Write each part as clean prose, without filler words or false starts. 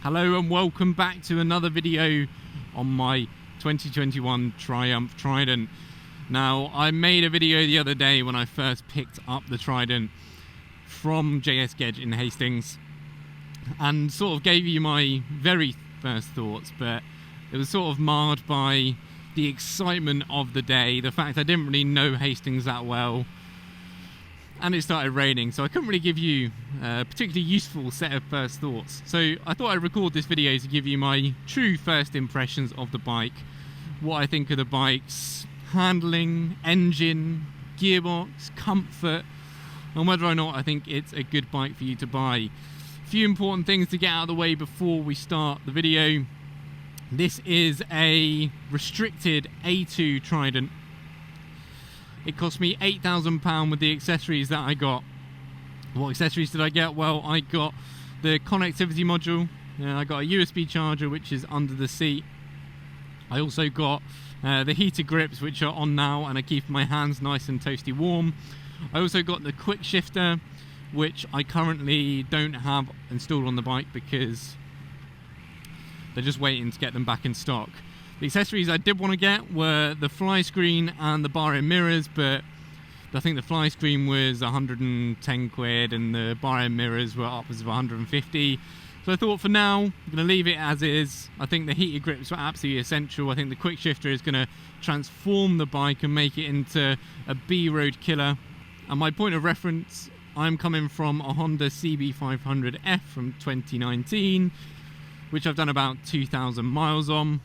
Hello and welcome back to another video on my 2021 Triumph Trident. Now, I made a video the other day when I first picked up the Trident from JS Gedge in Hastings and sort of gave you my very first thoughts, but it was sort of marred by the excitement of the day, the fact I didn't really know Hastings that well, and it started raining, so I couldn't really give you a particularly useful set of first thoughts. So I thought I'd record this video to give you my true first impressions of the bike, what I think of the bike's handling, engine, gearbox, comfort, and whether or not I think it's a good bike for you to buy. A few important things to get out of the way before we start the video. This is a restricted A2 Trident. It cost me £8,000 with the accessories that I got. What accessories did I get? Well, I got the connectivity module. I got a USB charger, which is under the seat. I also got the heated grips, which are on now, and I keep my hands nice and toasty warm. I also got the quick shifter, which I currently don't have installed on the bike because they're just waiting to get them back in stock. The accessories I did want to get were the fly screen and the bar end mirrors, but I think the fly screen was 110 quid and the bar end mirrors were upwards of 150. So I thought for now, I'm going to leave it as is. I think the heated grips were absolutely essential. I think the quick shifter is going to transform the bike and make it into a B-road killer. And my point of reference, I'm coming from a Honda CB500F from 2019, which I've done about 2,000 miles on.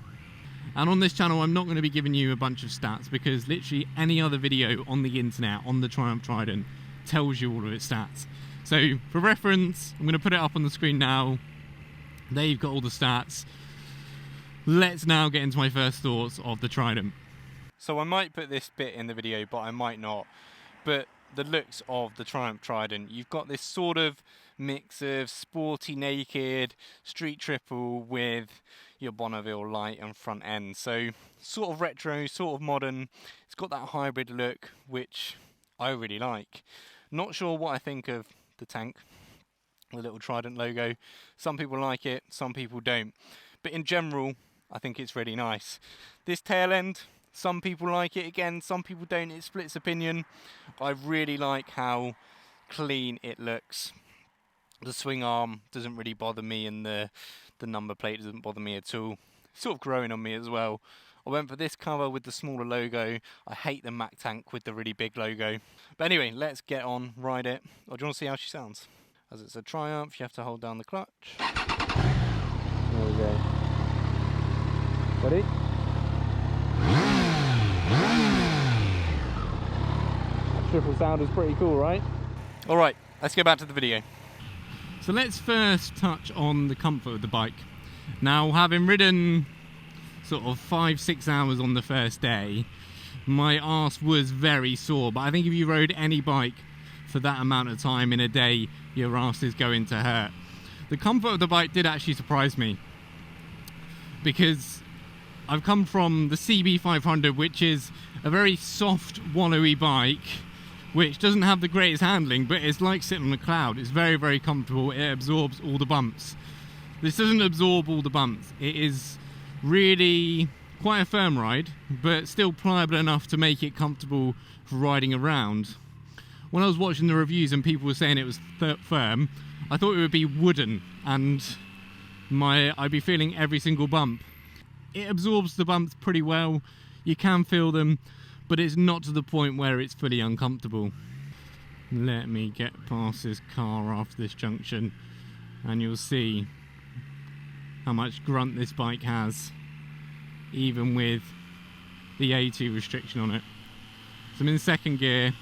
And on this channel, I'm not going to be giving you a bunch of stats because literally any other video on the internet on the Triumph Trident tells you all of its stats. So for reference, I'm going to put it up on the screen now. There you've got all the stats. Let's now get into my first thoughts of the Trident. So I might put this bit in the video, but I might not. But the looks of the Triumph Trident, you've got this sort of mix of sporty naked street triple with your Bonneville light and front end, so sort of retro, sort of modern. It's got that hybrid look which I really like. Not sure what I think of the tank, the little Trident logo. Some people like it, some people don't, but in general I think it's really nice. This tail end, some people like it, again some people don't. It splits opinion. I really like how clean it looks. The swing arm doesn't really bother me, and the number plate doesn't bother me at all. It's sort of growing on me as well. I went for this cover with the smaller logo. I hate the Mac tank with the really big logo. But anyway, let's get on, ride it. Or do you want to see how she sounds? As it's a Triumph, you have to hold down the clutch. There we go. Ready? That triple sound is pretty cool, right? Alright, let's get back to the video. So let's first touch on the comfort of the bike. Now, having ridden sort of 5-6 hours on the first day, my arse was very sore, but I think if you rode any bike for that amount of time in a day, your arse is going to hurt. The comfort of the bike did actually surprise me, because I've come from the CB500, which is a very soft, wallowy bike, which doesn't have the greatest handling, but it's like sitting on a cloud. It's very, very comfortable. It absorbs all the bumps. This doesn't absorb all the bumps. It is really quite a firm ride, but still pliable enough to make it comfortable for riding around. When I was watching the reviews and people were saying it was firm, I thought it would be wooden and I'd be feeling every single bump. It absorbs the bumps pretty well. You can feel them, but it's not to the point where it's fully uncomfortable. Let me get past this car after this junction and you'll see how much grunt this bike has, even with the A2 restriction on it. So I'm in second gear.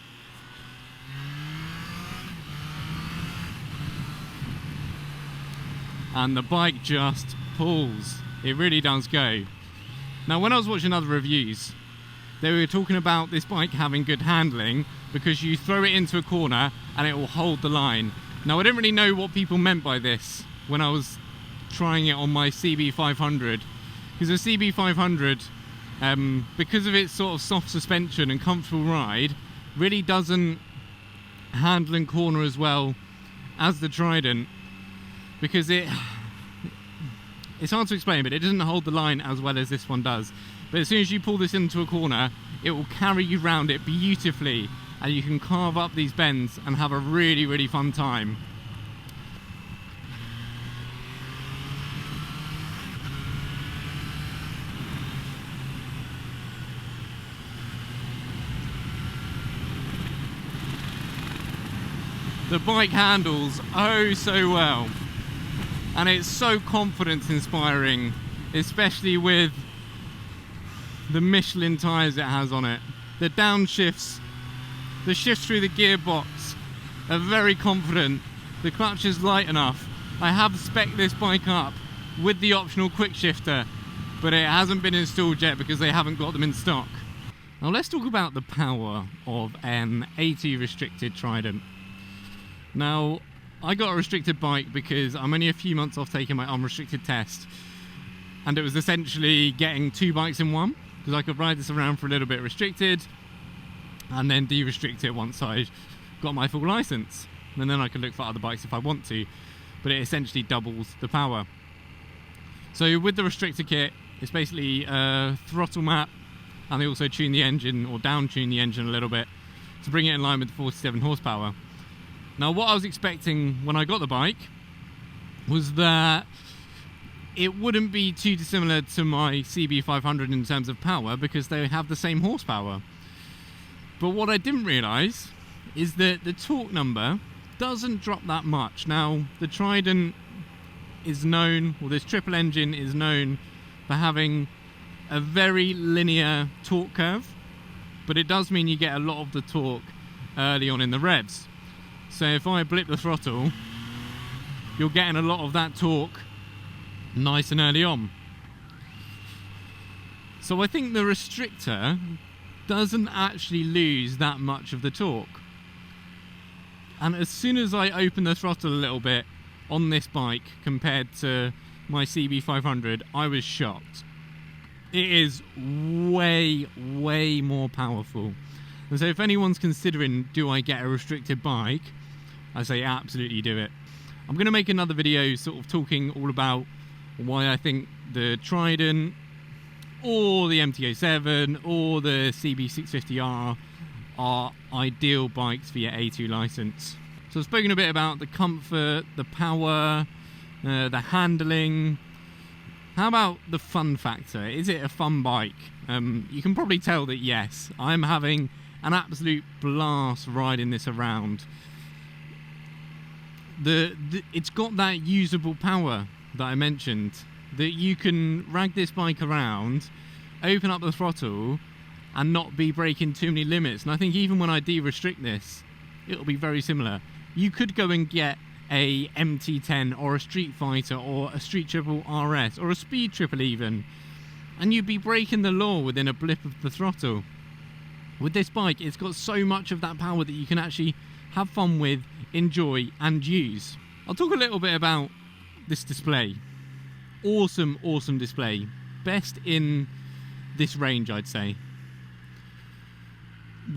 And the bike just pulls. It really does go. Now, when I was watching other reviews, they were talking about this bike having good handling because you throw it into a corner and it will hold the line. Now, I didn't really know what people meant by this when I was trying it on my CB500, because the CB500, because of its sort of soft suspension and comfortable ride, really doesn't handle and corner as well as the Trident, because it it's hard to explain, but it doesn't hold the line as well as this one does. But as soon as you pull this into a corner, it will carry you round it beautifully, and you can carve up these bends and have a really, really fun time. The bike handles oh so well, and it's so confidence inspiring, especially with the Michelin tyres it has on it. The downshifts, the shifts through the gearbox are very confident. The clutch is light enough. I have spec'd this bike up with the optional quick shifter, but it hasn't been installed yet because they haven't got them in stock. Now let's talk about the power of an AT restricted Trident. Now, I got a restricted bike because I'm only a few months off taking my unrestricted test, and it was essentially getting 2 bikes in one, because I could ride this around for a little bit restricted and then de-restrict it once I got my full license, and then I could look for other bikes if I want to, but it essentially doubles the power. So with the restrictor kit, it's basically a throttle map, and they also tune the engine, or down tune the engine a little bit to bring it in line with the 47 horsepower. Now, what I was expecting when I got the bike was that it wouldn't be too dissimilar to my CB500 in terms of power, because they have the same horsepower. But what I didn't realise is that the torque number doesn't drop that much. Now, the Trident is known, or this triple engine is known for having a very linear torque curve, but it does mean you get a lot of the torque early on in the revs. So if I blip the throttle, you're getting a lot of that torque nice and early on. So I think the restrictor doesn't actually lose that much of the torque. And as soon as I open the throttle a little bit on this bike compared to my CB500, I was shocked. It is way, way more powerful. And so if anyone's considering, do I get a restricted bike, I say absolutely do it. I'm going to make another video sort of talking all about why I think the Trident or the MT-07 or the CB650R are ideal bikes for your A2 license. So I've spoken a bit about the comfort, the power, the handling. How about the fun factor? Is it a fun bike? You can probably tell that yes, I'm having an absolute blast riding this around. It's got that usable power that I mentioned, that you can rag this bike around, open up the throttle and not be breaking too many limits. And I think even when I de-restrict this, it'll be very similar. You could go and get a MT10 or a Street Fighter or a Street Triple RS or a Speed Triple even, and you'd be breaking the law within a blip of the throttle. With this bike, it's got so much of that power that you can actually have fun with, enjoy and use. I'll talk a little bit about this display. Awesome, awesome display. Best in this range, I'd say.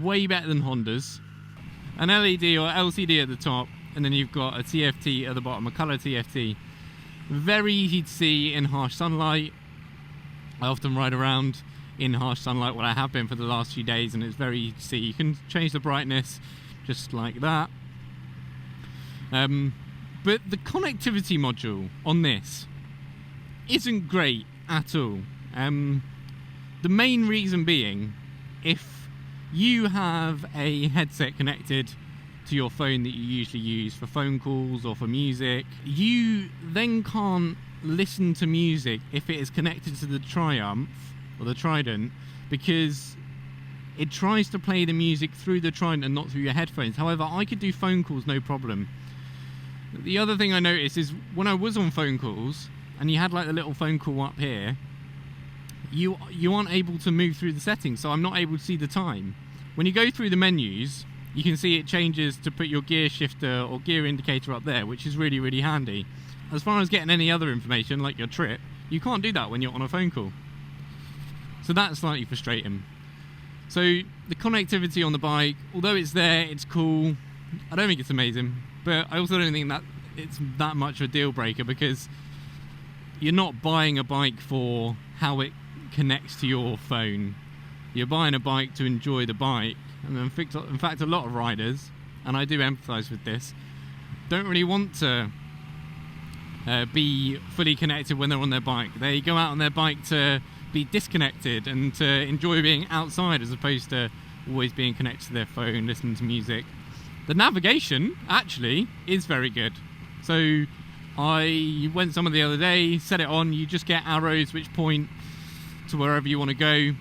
Way better than Honda's. An LED or LCD at the top, and then you've got a TFT at the bottom, a colour TFT. Very easy to see in harsh sunlight. I often ride around in harsh sunlight, what I have been for the last few days, and it's very easy to see. You can change the brightness just like that. But the connectivity module on this isn't great at all. The main reason being, if you have a headset connected to your phone that you usually use for phone calls or for music, you then can't listen to music if it is connected to the Triumph or the Trident, because it tries to play the music through the Trident and not through your headphones. However, I could do phone calls no problem. The other thing I noticed is when I was on phone calls and you had like the little phone call up here, you aren't able to move through the settings, so I'm not able to see the time. When you go through the menus, you can see it changes to put your gear shifter or gear indicator up there, which is really, really handy. As far as getting any other information like your trip, you can't do that when you're on a phone call. So that's slightly frustrating. So the connectivity on the bike, although it's there, it's cool. I don't think it's amazing, but I also don't think that it's that much of a deal breaker, because you're not buying a bike for how it connects to your phone. You're buying a bike to enjoy the bike. And in fact, a lot of riders, and I do empathise with this, don't really want to be fully connected when they're on their bike. They go out on their bike to be disconnected and to enjoy being outside, as opposed to always being connected to their phone, listening to music. The navigation actually is very good. So I went somewhere the other day, set it on, you just get arrows which point to wherever you want to go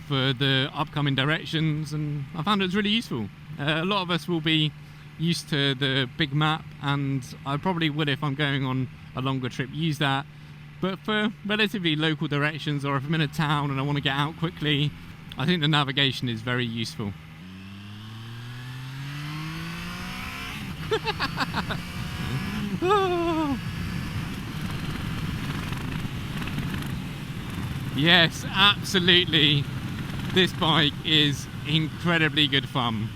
for the upcoming directions, and I found it was really useful. A lot of us will be used to the big map, and I probably would, if I'm going on a longer trip, use that. But for relatively local directions, or if I'm in a town and I want to get out quickly, I think the navigation is very useful. Oh. Yes, absolutely. This bike is incredibly good fun.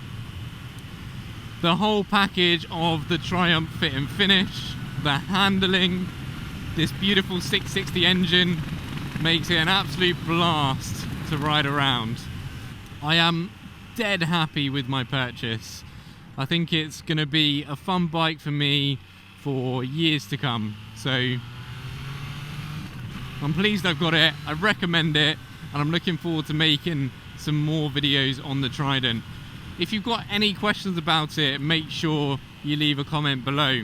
The whole package of the Triumph fit and finish, the handling, this beautiful 660 engine makes it an absolute blast to ride around. I am dead happy with my purchase. I think it's going to be a fun bike for me for years to come. So I'm pleased I've got it, I recommend it, and I'm looking forward to making some more videos on the Trident. If you've got any questions about it, make sure you leave a comment below.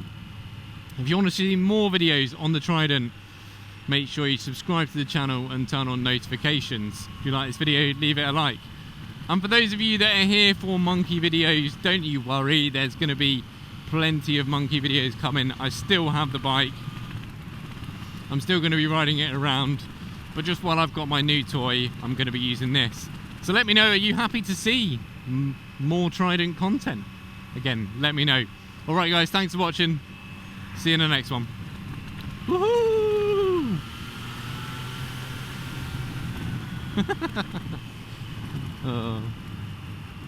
If you want to see more videos on the Trident, make sure you subscribe to the channel and turn on notifications. If you like this video, leave it a like. And for those of you that are here for monkey videos, don't you worry, there's going to be plenty of monkey videos coming. I still have the bike. I'm still going to be riding it around, but just while I've got my new toy, I'm going to be using this. So let me know, are you happy to see more Trident content? Again, let me know. Alright guys, thanks for watching. See you in the next one. Woohoo! Oh.